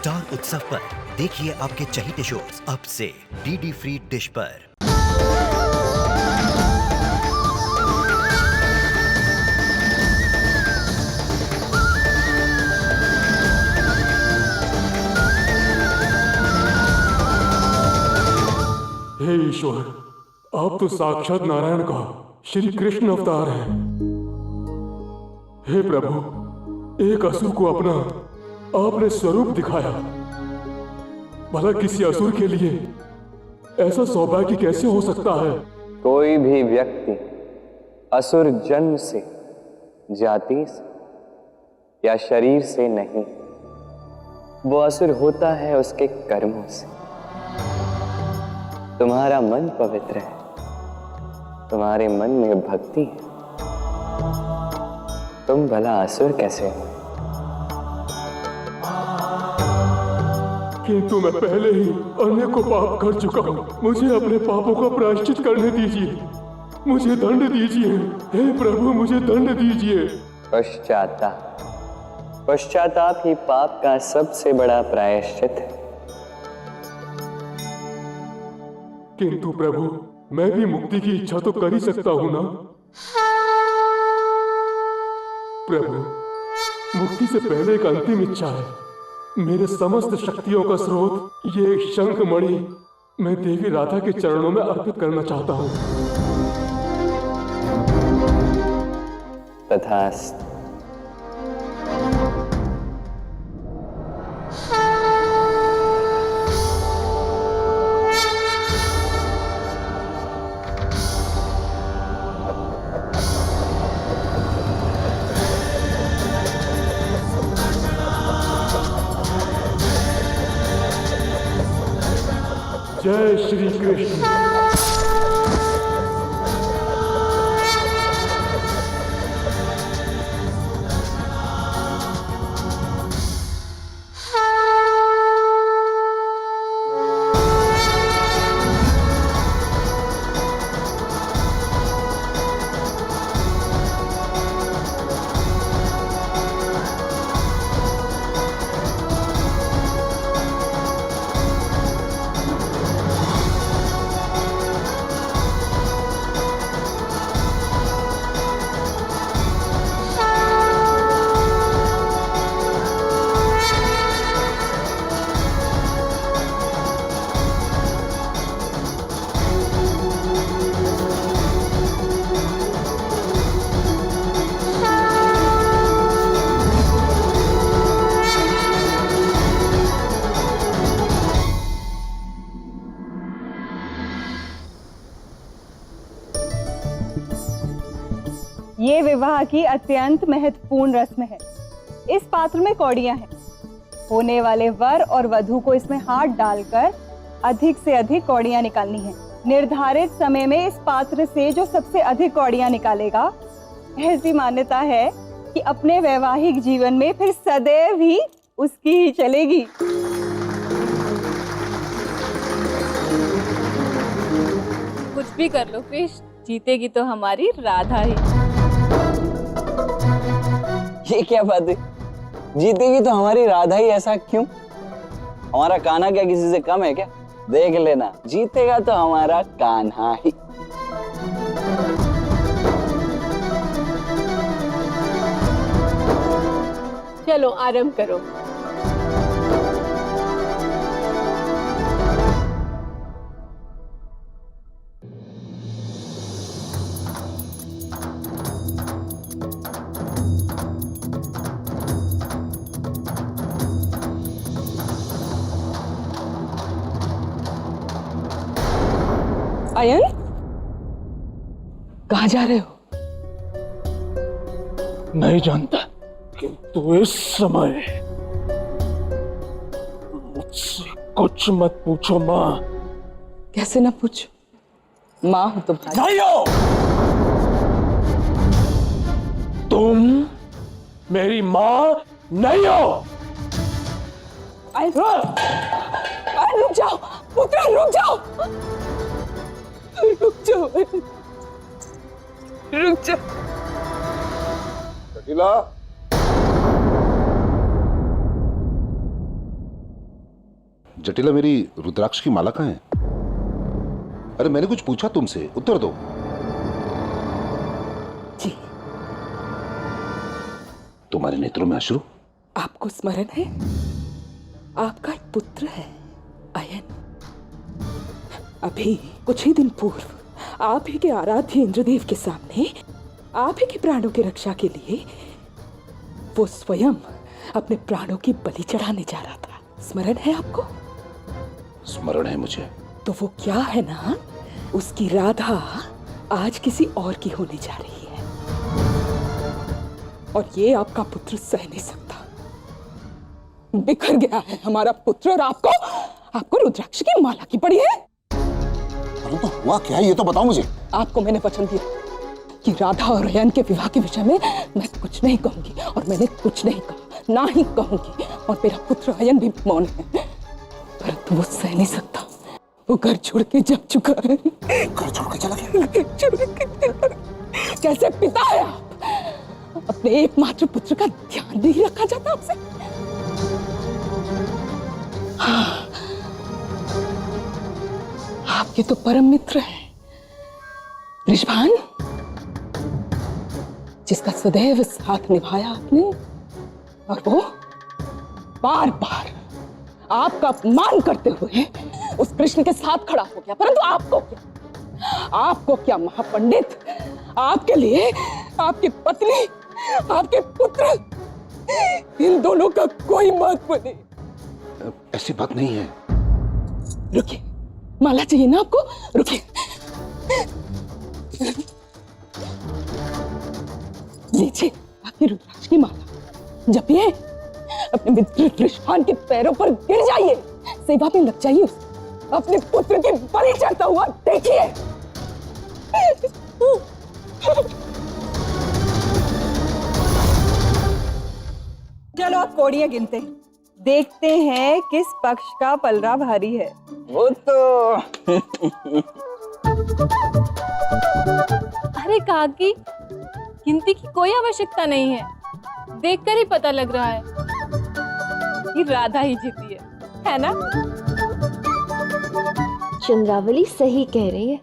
Star उत्सव पर देखिए आपके चहीते शोज अब से डीडी फ्री डिश पर। हे ईश्वर, आप तो साक्षात नारायण का श्री कृष्ण अवतार हैं। हे प्रभु, एक असुर को अपना आपने स्वरूप दिखाया। भला किसी असुर के लिए ऐसा सौभाग्य कैसे हो सकता है? कोई भी व्यक्ति असुर जन्म से, जाति से या शरीर से नहीं, वो असुर होता है उसके कर्मों से। तुम्हारा मन पवित्र है, तुम्हारे मन में भक्ति है, तुम भला असुर कैसे हो? किंतु मैं पहले ही अनेकों पाप कर चुका हूँ। मुझे अपने पापों का प्रायश्चित करने दीजिए, मुझे दंड दीजिए। हे प्रभु, मुझे दंड दीजिए। पश्चाताप ही पाप का सबसे बड़ा प्रायश्चित है। किंतु प्रभु, मैं भी मुक्ति की इच्छा तो कर ही सकता हूँ ना? प्रभु, मुक्ति से पहले एक अंतिम इच्छा है। मेरे समस्त शक्तियों का स्रोत ये शंख मणि मैं देवी राधा के चरणों में अर्पित करना चाहता हूँ। तथास्तु। जय श्री कृष्ण। ये विवाह की अत्यंत महत्वपूर्ण रस्म है। इस पात्र में कौड़ियां हैं। होने वाले वर और वधू को इसमें हाथ डालकर अधिक से अधिक कौड़ियां निकालनी है। निर्धारित समय में इस पात्र से जो सबसे अधिक कौड़ियां निकालेगा, ऐसी मान्यता है कि अपने वैवाहिक जीवन में फिर सदैव ही उसकी ही चलेगी। कुछ भी कर लो कृष्ण, जीतेगी तो हमारी राधा ही। ये क्या बात है? जीतेगी तो हमारी राधा ही, ऐसा क्यों? हमारा कान्हा क्या किसी से कम है क्या? देख लेना, जीतेगा तो हमारा कान्हा ही। चलो आरंभ करो। अयन, कहाँ जा रहे हो? नहीं जानता, किंतु इस समय मुझसे कुछ मत पूछो माँ। कैसे ना पूछो? माँ हो तो नहीं हो। तुम मेरी माँ नहीं हो। रुक जाओ पुत्र, रुक जाओ, रुक जाओ, रुक जाओ। शकीला, जटिला, मेरी रुद्राक्ष की माला कहाँ है? अरे मैंने कुछ पूछा तुमसे, उत्तर दो। जी। तुम्हारे नेत्रों में अश्रु? आपको स्मरण है, आपका एक पुत्र है अयन। अभी कुछ ही दिन पूर्व आप ही के आराध्य इंद्रदेव के सामने आप ही के प्राणों की रक्षा के लिए वो स्वयं अपने प्राणों की बलि चढ़ाने जा रहा था। स्मरण है आपको? स्मरण है मुझे। तो वो क्या है ना, उसकी राधा आज किसी और की होने जा रही है और ये आपका पुत्र सह नहीं सकता। बिखर गया है हमारा पुत्र और आपको रुद्राक्ष की माला की पड़ी है। अरे तो हुआ क्या है, ये तो बताओ मुझे। आपको मैंने वचन दिया कि राधा और अयन के विवाह के विषय में मैं कुछ नहीं कहूंगी और मैंने कुछ नहीं कहा, ना ही कहूंगी। और मेरा पुत्र अयन भी मौन है, परंतु वो सह नहीं सकता। वो घर छोड़ के जा चुका है। घर छोड़ के चला गया? कैसे पिता है आप, अपने एकमात्र पुत्र का ध्यान नहीं रखा जाता आपसे? हाँ, आपके तो परम मित्र हैं ऋषभान, जिसका सदैव साथ निभाया आपने, और वो बार बार आपका अपमान करते हुए उस कृष्ण के साथ खड़ा हो गया। परंतु आपको क्या महापंडित, आपके लिए आपकी पत्नी, आपके पुत्र, इन दोनों का कोई महत्व नहीं। ऐसी बात नहीं है। रुकिए, माला चाहिए ना आपको? रुकिए, लीजिए आपकी रुद्राक्ष की माला, जपिए, अपने मित्र ऋषभान के पैरों पर गिर जाइए, सेवा में लग जाइए, अपने पुत्र की बलि चढ़ता हुआ देखिए। चलो आप कौड़ियां गिनते हैं, देखते हैं किस पक्ष का पलड़ा भारी है। वो तो अरे काकी, गिनती की कोई आवश्यकता नहीं है, देखकर ही पता लग रहा है कि राधा ही जीती है ना? चंद्रावली सही कह रही है।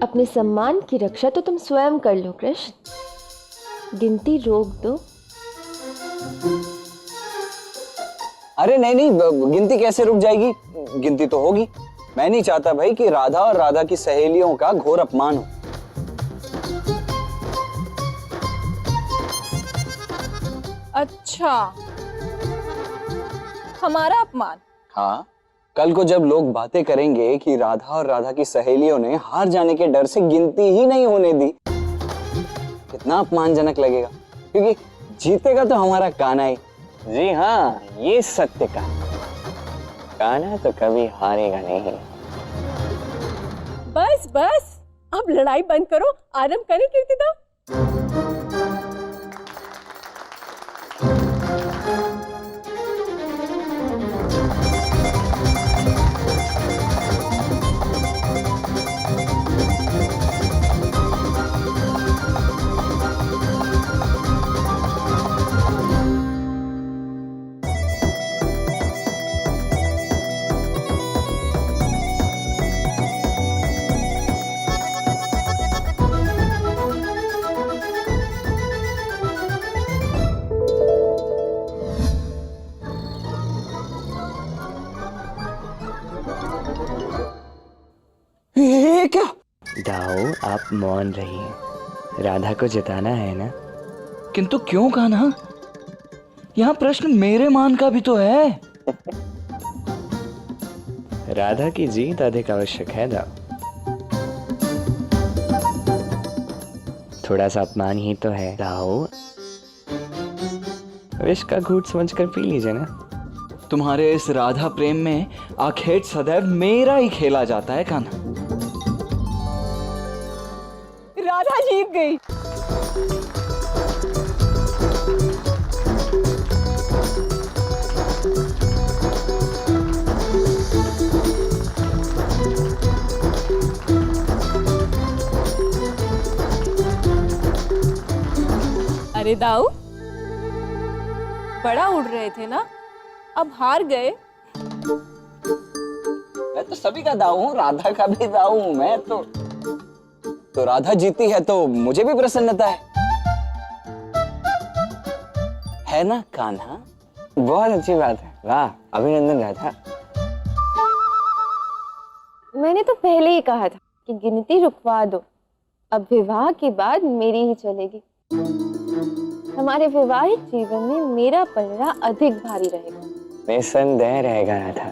अपने सम्मान की रक्षा तो तुम स्वयं कर लो कृष्ण, गिनती रोक दो। अरे नहीं नहीं, गिनती कैसे रुक जाएगी? गिनती तो होगी। मैं नहीं चाहता भाई कि राधा और राधा की सहेलियों का घोर अपमान हो। अच्छा, हमारा अपमान? हाँ, कल को जब लोग बातें करेंगे कि राधा और राधा की सहेलियों ने हार जाने के डर से गिनती ही नहीं होने दी, कितना अपमानजनक लगेगा। क्योंकि जीतेगा तो हमारा कान्हा ही। जी हाँ, ये सत्य का कान्हा तो कभी हारेगा नहीं। बस बस, अब लड़ाई बंद करो, आरंभ करें कीर्तिदा। ये क्या? दाऊ, आप मौन रहिए, राधा को जिताना है ना। किंतु क्यों कान्हा? यहाँ प्रश्न मेरे मान का भी तो है। राधा की जीत अधिक आवश्यक है दाऊ। थोड़ा सा अपमान ही तो है दाऊ, विष का घूंट समझकर पी लीजिए ना। तुम्हारे इस राधा प्रेम में आखेट सदैव मेरा ही खेला जाता है कान्हा। राधा जीत गई। अरे दाऊ, बड़ा उड़ रहे थे ना, अब हार गए। मैं तो सभी का दाऊ हूँ, राधा का भी दाऊ हूँ मैं तो राधा जीती है तो मुझे भी प्रसन्नता है ना कान्हा? बहुत अच्छी बात है, वाह, अभिनंदन राधा। मैंने तो पहले ही कहा था कि गिनती रुकवा दो, अब विवाह के बाद मेरी ही चलेगी। हमारे वैवाहिक जीवन में मेरा पलड़ा अधिक भारी रहेगा। निसंदेह रहेगा राधा।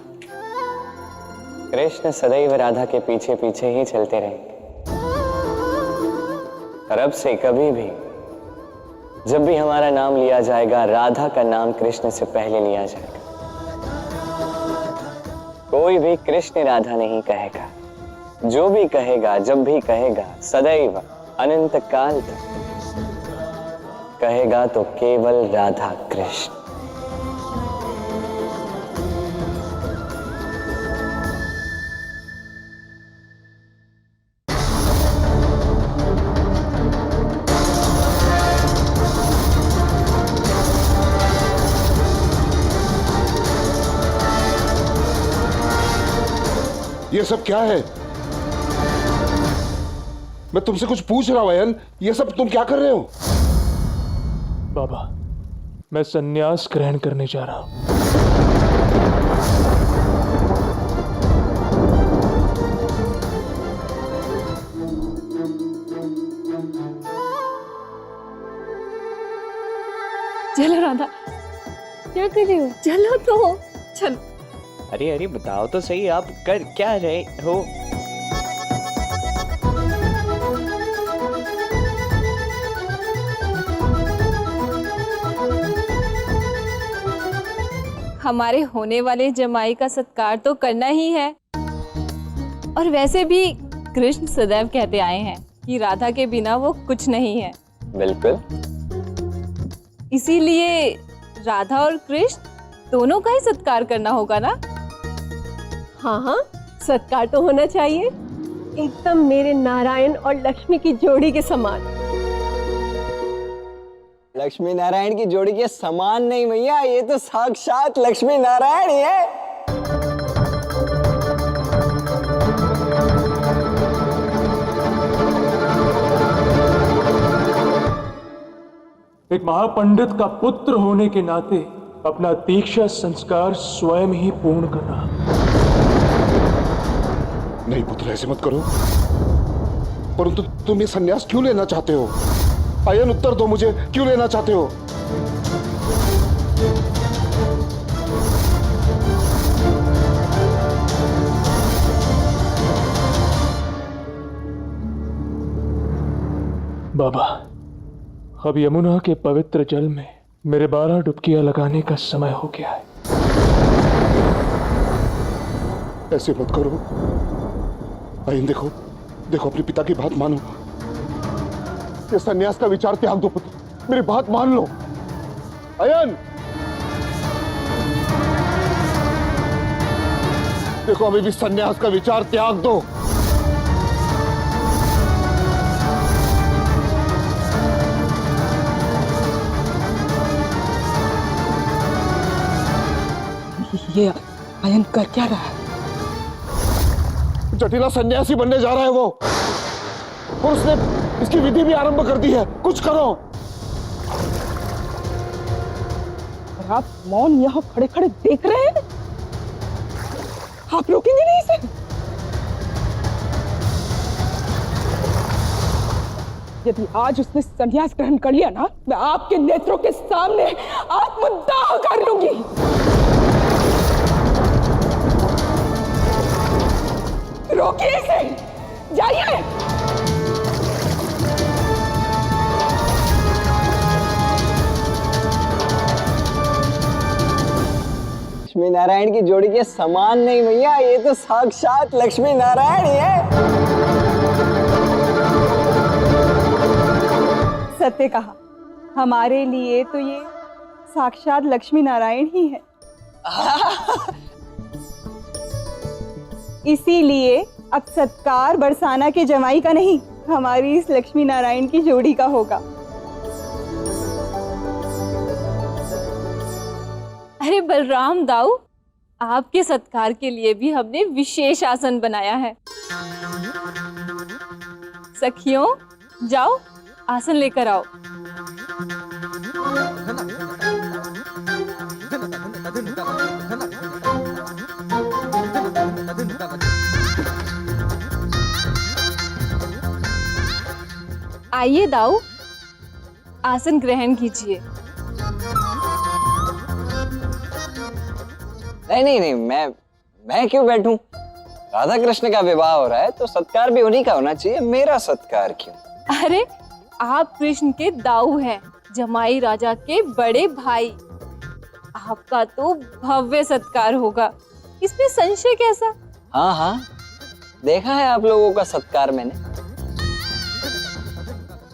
कृष्ण सदैव राधा के पीछे पीछे ही चलते रहेंगे। और अब से कभी भी जब भी हमारा नाम लिया जाएगा, राधा का नाम कृष्ण से पहले लिया जाएगा। कोई भी कृष्ण राधा नहीं कहेगा। जो भी कहेगा, जब भी कहेगा, सदैव अनंत काल तक कहेगा तो केवल राधा कृष्ण। ये सब क्या है? मैं तुमसे कुछ पूछ रहा हूं अयन, ये सब तुम क्या कर रहे हो? बाबा, मैं संन्यास ग्रहण करने जा रहा हूं। चलो राधा, क्या कर रही हो? चलो तो, चलो। अरे अरे बताओ तो सही, आप कर क्या रहे हो? हमारे होने वाले जमाई का सत्कार तो करना ही है। और वैसे भी कृष्ण सदैव कहते आए हैं कि राधा के बिना वो कुछ नहीं है। बिल्कुल। इसीलिए राधा और कृष्ण दोनों का ही सत्कार करना होगा ना? हाँ हाँ, सत्कार तो होना चाहिए, एकदम मेरे नारायण और लक्ष्मी की जोड़ी के समान। लक्ष्मी नारायण की जोड़ी के समान नहीं भैया, ये तो साक्षात लक्ष्मी नारायण ही है। एक महापंडित का पुत्र होने के नाते अपना दीक्षा संस्कार स्वयं ही पूर्ण करना। नहीं पुत्र, ऐसे मत करो। परंतु तुम ये संन्यास क्यों लेना चाहते हो? अयन, उत्तर दो मुझे, क्यों लेना चाहते हो? बाबा, अब यमुना के पवित्र जल में मेरे 12 डुबकियां लगाने का समय हो गया है। ऐसे मत करो अयन, देखो देखो, अपने पिता की बात मानो। ये सन्यास का विचार त्याग दो पुत्र, मेरी बात मान लो। अयन, देखो, अभी भी सन्यास का विचार त्याग दो। ये अयन कर क्या रहा है? जटिला सन्यासी बनने जा रहा है वो, और उसने इसकी विधि भी आरंभ कर दी है। कुछ करो। और आप मौन यहाँ खड़े खड़े देख रहे हैं? आप रोकेंगे नहीं इसे? यदि आज उसने संन्यास ग्रहण कर लिया ना, मैं आपके नेत्रों के सामने आत्मदाह कर लूंगी। रोकिए इसे, जाइए। लक्ष्मी नारायण की जोड़ी के समान नहीं भैया, ये तो साक्षात लक्ष्मी नारायण ही है। सत्य कहा, हमारे लिए तो ये साक्षात लक्ष्मी नारायण ही है। इसीलिए अब सत्कार बरसाना के जमाई का नहीं, हमारी इस लक्ष्मी नारायण की जोड़ी का होगा। अरे बलराम दाऊ, आपके सत्कार के लिए भी हमने विशेष आसन बनाया है। सखियों, जाओ आसन लेकर आओ। आइए दाऊ, आसन ग्रहण कीजिए। नहीं, मैं क्यों बैठूं? राधा कृष्ण का विवाह हो रहा है तो सत्कार भी उन्हीं का होना चाहिए, मेरा सत्कार क्यों? अरे आप कृष्ण के दाऊ हैं, जमाई राजा के बड़े भाई। आपका तो भव्य सत्कार होगा, इसमें संशय कैसा? हाँ, देखा है आप लोगों का सत्कार मैंने।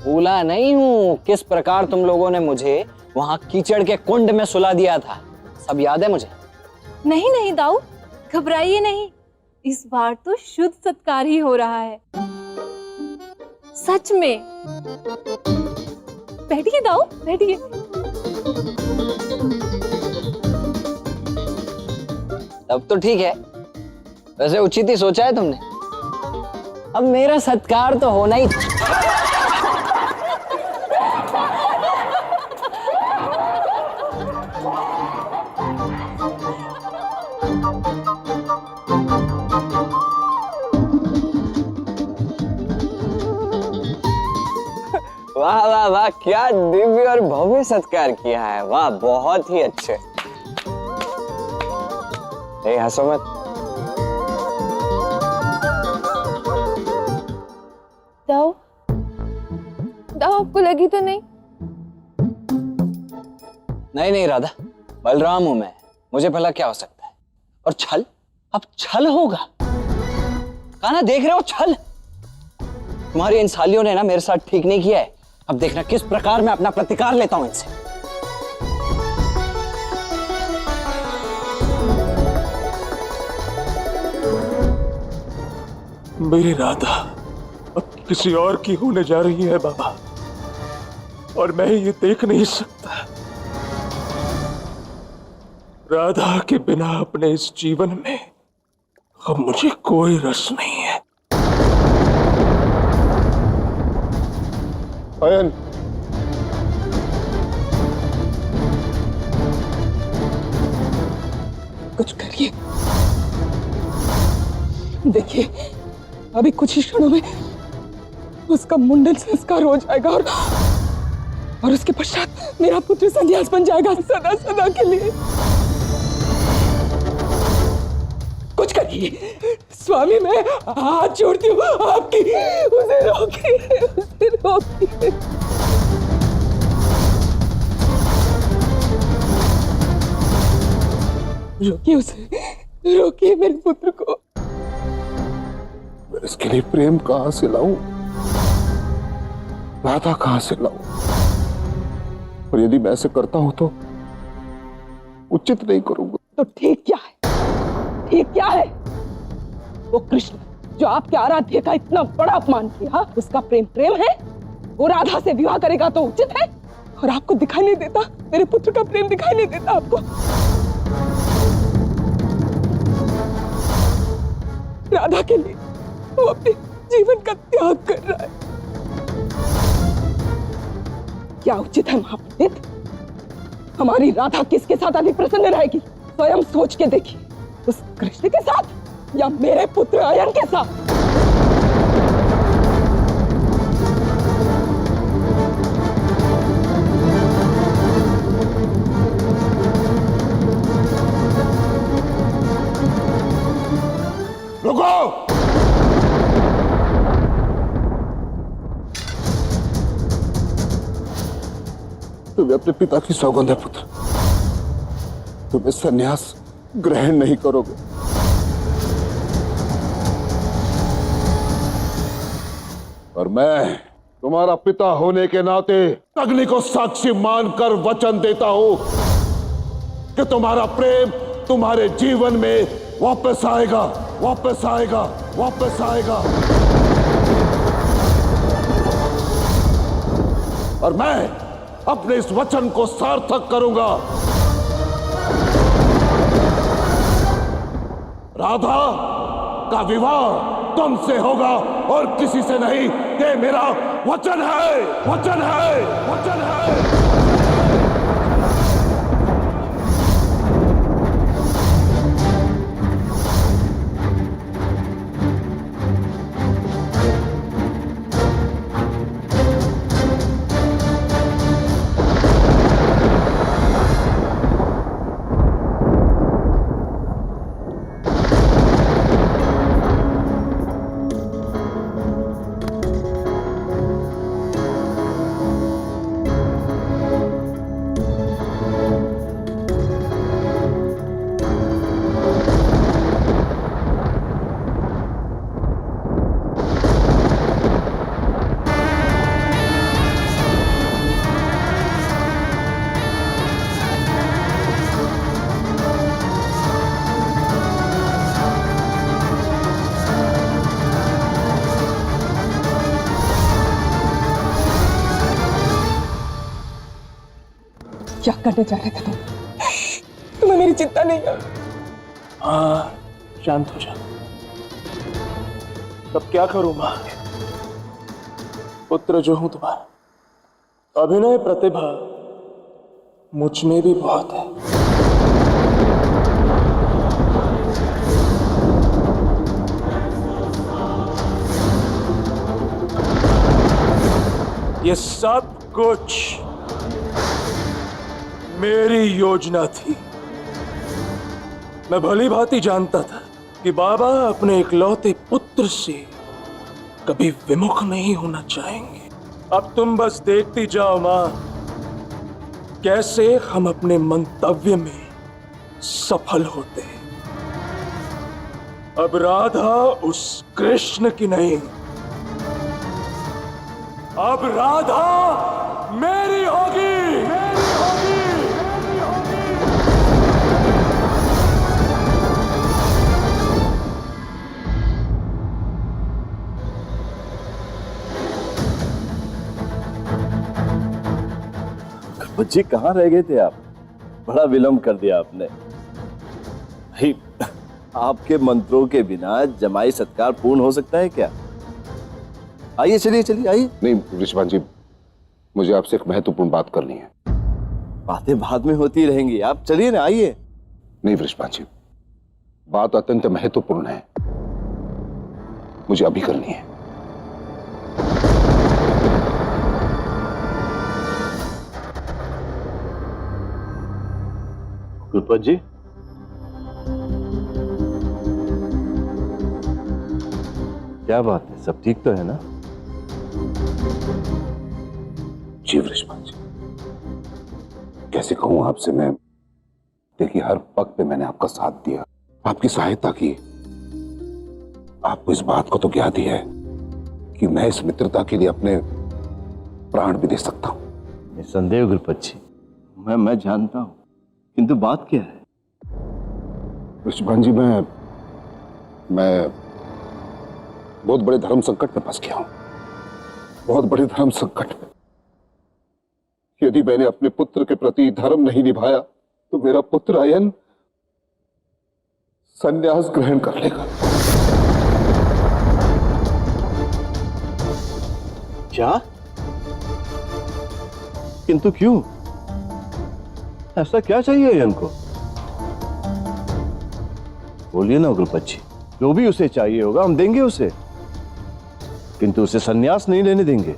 भूला नहीं हूं किस प्रकार तुम लोगों ने मुझे वहां कीचड़ के कुंड में सुला दिया था, सब याद है मुझे। नहीं दाऊ, घबराइए नहीं, इस बार तो शुद्ध सत्कार ही हो रहा है, सच में। बैठिए दाऊ, बैठिए। तब तो ठीक है, वैसे उचित ही सोचा है तुमने। अब मेरा सत्कार तो होना ही। वाह वाह वाह, क्या दिव्य और भव्य सत्कार किया है। वाह, बहुत ही अच्छे। हंसो मत। दाऊ आपको लगी तो नहीं? नहीं राधा, बलराम हूं मैं, मुझे भला क्या हो सकता है। और छल, अब छल होगा। कहा ना, देख रहे हो छल। तुम्हारी इन सालियों ने ना मेरे साथ ठीक नहीं किया है। अब देखना किस प्रकार मैं अपना प्रतिकार लेता हूं इनसे। मेरी राधा अब किसी और की होने जा रही है बाबा, और मैं ये देख नहीं सकता। राधा के बिना अपने इस जीवन में अब मुझे कोई रस नहीं है। अयन, कुछ करिए। देखिए, अभी कुछ ही क्षणों में उसका मुंडन संस्कार हो जाएगा और उसके पश्चात मेरा पुत्र संन्यास बन जाएगा सदा सदा के लिए। कुछ करिए स्वामी, मैं हाथ जोड़ती हूँ आपकी, उसे रोकिए, उसे रोकिए। रोकिए उसे, रोकिए मेरे पुत्र को। मैं इसके लिए प्रेम कहां से लाऊं, राधा कहां से लाऊं? और यदि मैं ऐसे करता हूं तो उचित नहीं करूंगा। तो ठीक क्या है? ठीक क्या है? वो कृष्ण जो आपके आराध्य का इतना बड़ा अपमान किया, उसका प्रेम है? वो राधा से विवाह करेगा तो उचित है? और आपको दिखाई नहीं देता, मेरे पुत्र का प्रेम दिखाई नहीं देता आपको? राधा के लिए वो अपने जीवन का त्याग कर रहा है। क्या उचित है महापंडित? हमारी राधा किसके साथ अधिक प्रसन्न रहेगी? स्वयं सोच के देखिए, उस कृष्ण के साथ या मेरे पुत्र अयन के साथ? रुको! तुम्हें अपने पिता की सौगंध है पुत्र, तुम्हें संन्यास ग्रहण नहीं करोगे। और मैं तुम्हारा पिता होने के नाते अग्नि को साक्षी मानकर वचन देता हूं कि तुम्हारा प्रेम तुम्हारे जीवन में वापस आएगा, वापस आएगा, वापस आएगा। और मैं अपने इस वचन को सार्थक करूंगा। राधा का विवाह तुमसे होगा और किसी से नहीं। ये मेरा वचन है, वचन है, वचन है। क्या करने जा रहे थे तुम? तुम्हें मेरी चिंता नहीं है? हाँ, शांत हो जा। तब क्या करूं मां? पुत्र जो हूं तुम्हारा, अभिनय प्रतिभा मुझ में भी बहुत है। ये सब कुछ मेरी योजना थी। मैं भली भांति जानता था कि बाबा अपने इकलौते पुत्र से कभी विमुख नहीं होना चाहेंगे। अब तुम बस देखती जाओ मां, कैसे हम अपने मंतव्य में सफल होते हैं। अब राधा उस कृष्ण की नहीं, अब राधा मेरी होगी, मेरी होगी। बच्ची कहाँ रह गए थे आप? बड़ा विलंब कर दिया आपने। भाई, आपके मंत्रों के बिना जमाई सत्कार पूर्ण हो सकता है क्या? आइए, चलिए चलिए आइए। नहीं वृषभान जी, मुझे आपसे एक महत्वपूर्ण बात करनी है। बातें बाद में होती रहेंगी, आप चलिए ना, आइए। नहीं वृषभान जी, बात अत्यंत महत्वपूर्ण है, मुझे अभी करनी है। गुरुपत जी, क्या बात है, सब ठीक तो है ना? जी वृषभान जी, कैसे कहूं आपसे मैं। देखिए, हर वक्त पे मैंने आपका साथ दिया, आपकी सहायता की। आपको इस बात को तो ज्ञात ही है कि मैं इस मित्रता के लिए अपने प्राण भी दे सकता हूं। निसंदेह गुरुपत जी, मैं जानता हूं, किंतु बात क्या है? वृषभान जी, मैं बहुत बड़े धर्म संकट में फंस गया हूं, बहुत बड़े धर्म संकट में। यदि मैंने अपने पुत्र के प्रति धर्म नहीं निभाया तो मेरा पुत्र अयन संन्यास ग्रहण कर लेगा। क्या? किंतु क्यों? ऐसा क्या चाहिए अयन को? बोलिए ना गुरुपत जी, जो भी उसे चाहिए होगा हम देंगे उसे, किंतु उसे संन्यास नहीं लेने देंगे।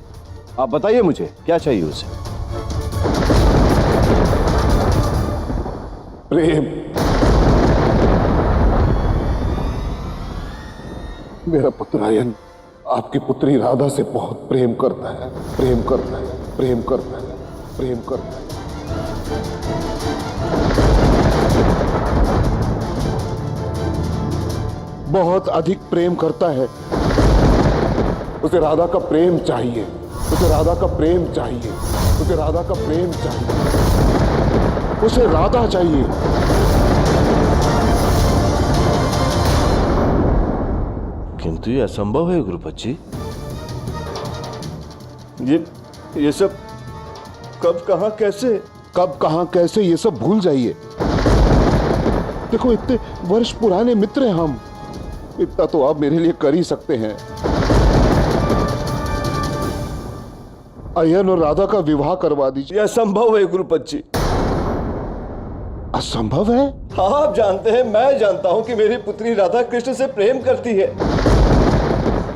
आप बताइए मुझे, क्या चाहिए उसे? प्रेम। मेरा पुत्र अयन आपकी पुत्री राधा से बहुत प्रेम करता है, प्रेम करता है, प्रेम करता है, प्रेम करता है। बहुत अधिक प्रेम करता है। उसे राधा का प्रेम चाहिए, उसे राधा का प्रेम चाहिए, उसे राधा का प्रेम चाहिए, उसे राधा चाहिए। किंतु ये असंभव है गुरुपत जी। ये सब कब, कहां, कैसे? कब, कहां, कैसे, ये सब भूल जाइए। देखो इतने वर्ष पुराने मित्र हैं हम, इतना तो आप मेरे लिए कर ही सकते हैं। अयन और राधा का विवाह करवा दीजिए। यह असंभव है गुरुपत जी। असंभव है? हाँ, आप जानते हैं, मैं जानता हूं कि मेरी पुत्री राधा कृष्ण से प्रेम करती है।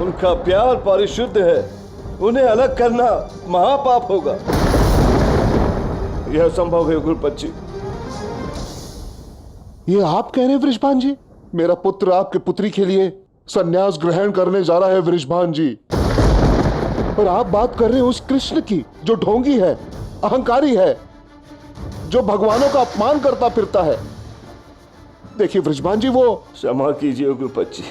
उनका प्यार परिशुद्ध है, उन्हें अलग करना महापाप होगा। यह असंभव है गुरुपत जी। ये आप कह रहे हैं वृषभान जी? मेरा पुत्र आपके पुत्री के लिए संन्यास ग्रहण करने जा रहा है वृषभान जी, और आप बात कर रहे हैं उस कृष्ण की जो ढोंगी है, अहंकारी है, जो भगवानों का अपमान करता फिरता है। देखिए वृषभान जी, वो क्षमा कीजिए गुरुपत जी,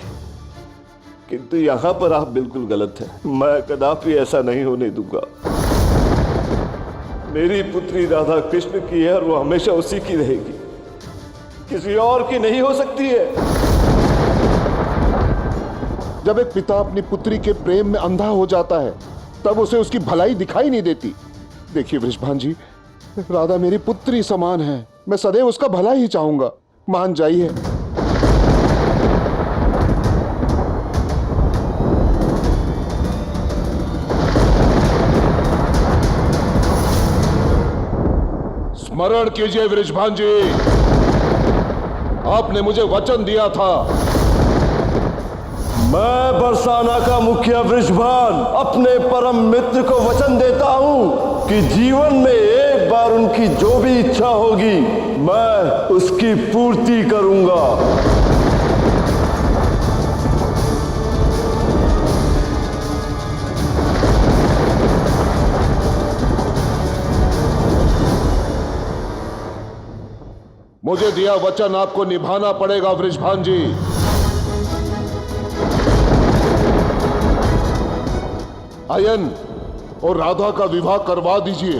किंतु यहां पर आप बिल्कुल गलत हैं। मैं कदापि ऐसा नहीं होने दूंगा। मेरी पुत्री राधा कृष्ण की है और वो हमेशा उसी की रहेगी, किसी और की नहीं हो सकती है। जब एक पिता अपनी पुत्री के प्रेम में अंधा हो जाता है तब उसे उसकी भलाई दिखाई नहीं देती। देखिए वृषभान जी, राधा मेरी पुत्री समान है, मैं सदैव उसका भला ही चाहूंगा, मान जाइए। स्मरण कीजिए वृषभान जी, आपने मुझे वचन दिया था। मैं बरसाना का मुखिया वृषभान अपने परम मित्र को वचन देता हूं कि जीवन में एक बार उनकी जो भी इच्छा होगी मैं उसकी पूर्ति करूंगा। मुझे दिया वचन आपको निभाना पड़ेगा वृषभान जी। अयन और राधा का विवाह करवा दीजिए।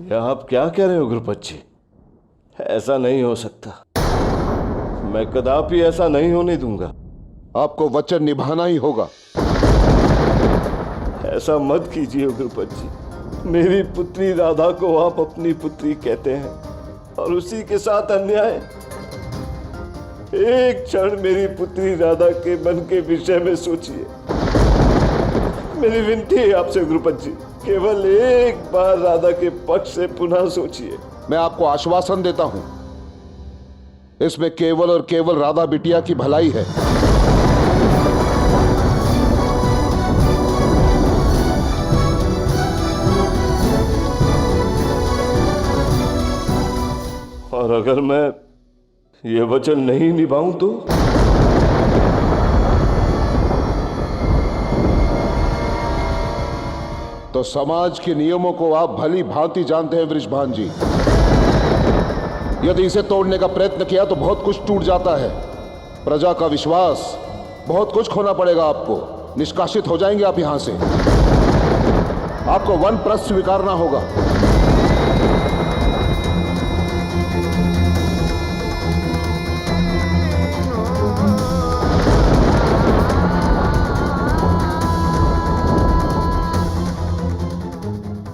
यह आप क्या कह रहे हो गुरुपत जी? ऐसा नहीं हो सकता, मैं कदापि ऐसा नहीं होने दूंगा। आपको वचन निभाना ही होगा। ऐसा मत कीजिए गुरुपत जी। मेरी पुत्री राधा को आप अपनी पुत्री कहते हैं और उसी के साथ अन्याय। एक क्षण मेरी पुत्री राधा के मन के विषय में सोचिए। मेरी विनती है आपसे गुरुपत जी, केवल एक बार राधा के पक्ष से पुनः सोचिए। मैं आपको आश्वासन देता हूं, इसमें केवल और केवल राधा बिटिया की भलाई है। और अगर मैं ये वचन नहीं निभाऊं तो समाज के नियमों को आप भली भांति जानते हैं वृषभान जी। यदि इसे तोड़ने का प्रयत्न किया तो बहुत कुछ टूट जाता है। प्रजा का विश्वास, बहुत कुछ खोना पड़ेगा आपको। निष्कासित हो जाएंगे आप यहां से। आपको वनप्रस्थ स्वीकारना होगा।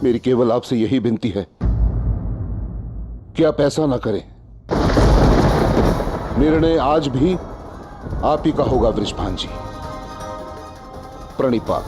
मेरी केवल आपसे यही विनती है कि आप ऐसा ना करें। निर्णय आज भी आप ही का होगा वृषभान जी। प्रणिपात।